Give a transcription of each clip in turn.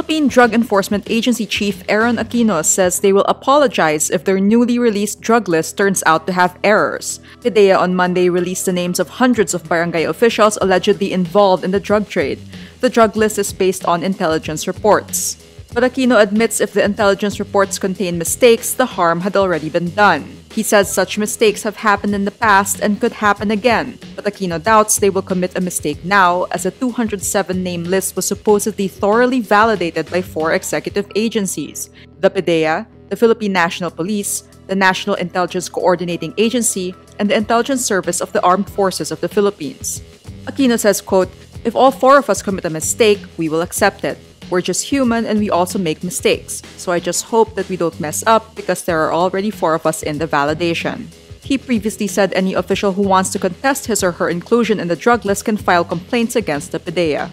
Philippine Drug Enforcement Agency Chief Aaron Aquino says they will apologize if their newly released drug list turns out to have errors. PDEA on Monday released the names of hundreds of barangay officials allegedly involved in the drug trade. The drug list is based on intelligence reports. But Aquino admits if the intelligence reports contain mistakes, the harm had already been done. He says such mistakes have happened in the past and could happen again, but Aquino doubts they will commit a mistake now, as a 207-name list was supposedly thoroughly validated by 4 executive agencies: the PDEA, the Philippine National Police, the National Intelligence Coordinating Agency, and the Intelligence Service of the Armed Forces of the Philippines. Aquino says, quote, "If all 4 of us commit a mistake, we will accept it. We're just human and we also make mistakes, so I just hope that we don't mess up because there are already 4 of us in the validation." He previously said any official who wants to contest his or her inclusion in the drug list can file complaints against the PDEA.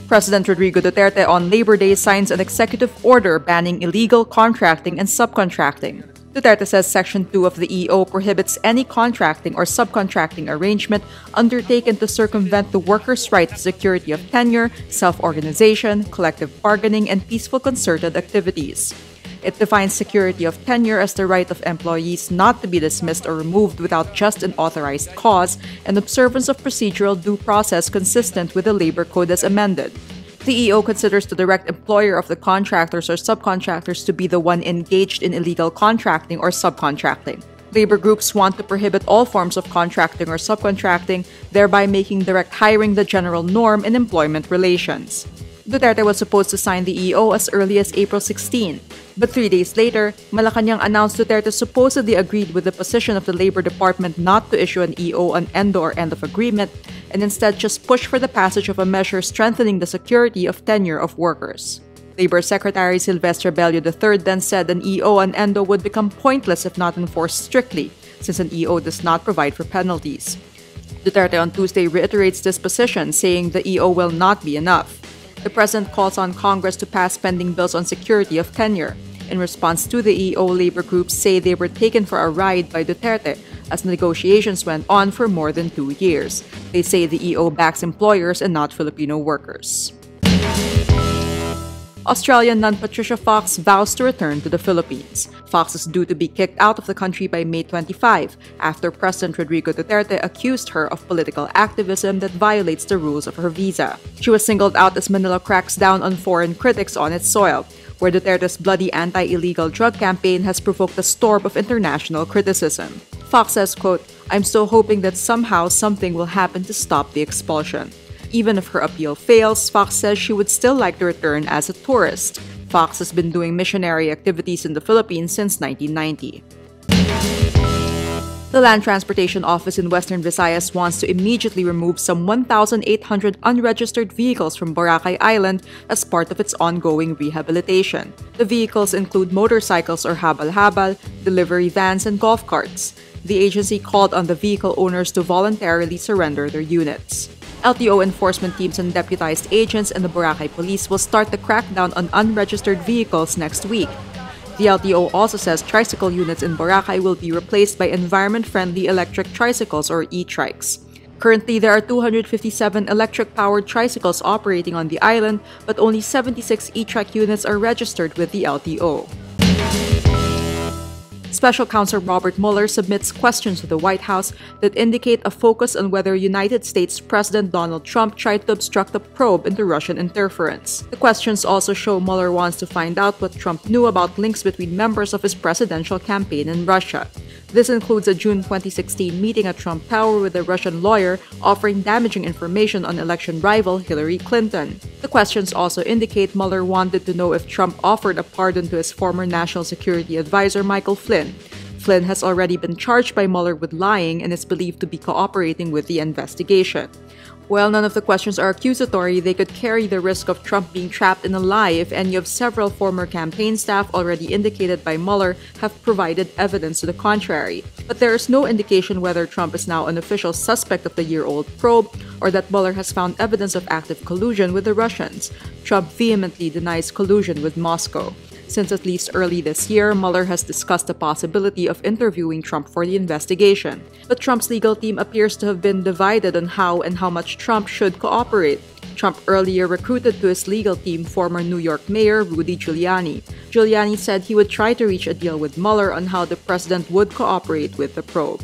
President Rodrigo Duterte on Labor Day signs an executive order banning illegal contracting and subcontracting. Duterte says Section 2 of the EO prohibits any contracting or subcontracting arrangement undertaken to circumvent the worker's right to security of tenure, self-organization, collective bargaining, and peaceful concerted activities. It defines security of tenure as the right of employees not to be dismissed or removed without just and authorized cause, and observance of procedural due process consistent with the Labor Code as amended. The EO considers the direct employer of the contractors or subcontractors to be the one engaged in illegal contracting or subcontracting. Labor groups want to prohibit all forms of contracting or subcontracting, thereby making direct hiring the general norm in employment relations. Duterte was supposed to sign the EO as early as April 16, but 3 days later, Malacanang announced Duterte supposedly agreed with the position of the Labor Department not to issue an EO on end or end of agreement, and instead just push for the passage of a measure strengthening the security of tenure of workers. Labor Secretary Silvestre Bello III then said an EO on endo would become pointless if not enforced strictly, since an EO does not provide for penalties. Duterte on Tuesday reiterates this position, saying the EO will not be enough. The president calls on Congress to pass pending bills on security of tenure. In response to the EO, labor groups say they were taken for a ride by Duterte as negotiations went on for more than 2 years. They say the EO backs employers and not Filipino workers. Australian nun Patricia Fox vows to return to the Philippines. Fox is due to be kicked out of the country by May 25 after President Rodrigo Duterte accused her of political activism that violates the rules of her visa. She was singled out as Manila cracks down on foreign critics on its soil, where Duterte's bloody anti-illegal drug campaign has provoked a storm of international criticism. Fox says, quote, "I'm still hoping that somehow something will happen to stop the expulsion." Even if her appeal fails, Fox says she would still like to return as a tourist. Fox has been doing missionary activities in the Philippines since 1990. The Land Transportation Office in Western Visayas wants to immediately remove some 1,800 unregistered vehicles from Boracay Island as part of its ongoing rehabilitation. The vehicles include motorcycles or habal-habal, delivery vans, and golf carts. The agency called on the vehicle owners to voluntarily surrender their units. LTO enforcement teams and deputized agents and the Boracay Police will start the crackdown on unregistered vehicles next week. The LTO also says tricycle units in Boracay will be replaced by environment-friendly electric tricycles or e-trikes. Currently, there are 257 electric-powered tricycles operating on the island, but only 76 e-trike units are registered with the LTO. Special Counsel Robert Mueller submits questions to the White House that indicate a focus on whether United States President Donald Trump tried to obstruct a probe into Russian interference. The questions also show Mueller wants to find out what Trump knew about links between members of his presidential campaign in Russia. This includes a June 2016 meeting at Trump Tower with a Russian lawyer offering damaging information on election rival Hillary Clinton. The questions also indicate Mueller wanted to know if Trump offered a pardon to his former National Security Advisor Michael Flynn. Flynn has already been charged by Mueller with lying and is believed to be cooperating with the investigation. While none of the questions are accusatory, they could carry the risk of Trump being trapped in a lie if any of several former campaign staff already indicated by Mueller have provided evidence to the contrary. But there is no indication whether Trump is now an official suspect of the year-old probe or that Mueller has found evidence of active collusion with the Russians. Trump vehemently denies collusion with Moscow. Since at least early this year, Mueller has discussed the possibility of interviewing Trump for the investigation. But Trump's legal team appears to have been divided on how and how much Trump should cooperate. Trump earlier recruited to his legal team former New York Mayor Rudy Giuliani. Giuliani said he would try to reach a deal with Mueller on how the president would cooperate with the probe.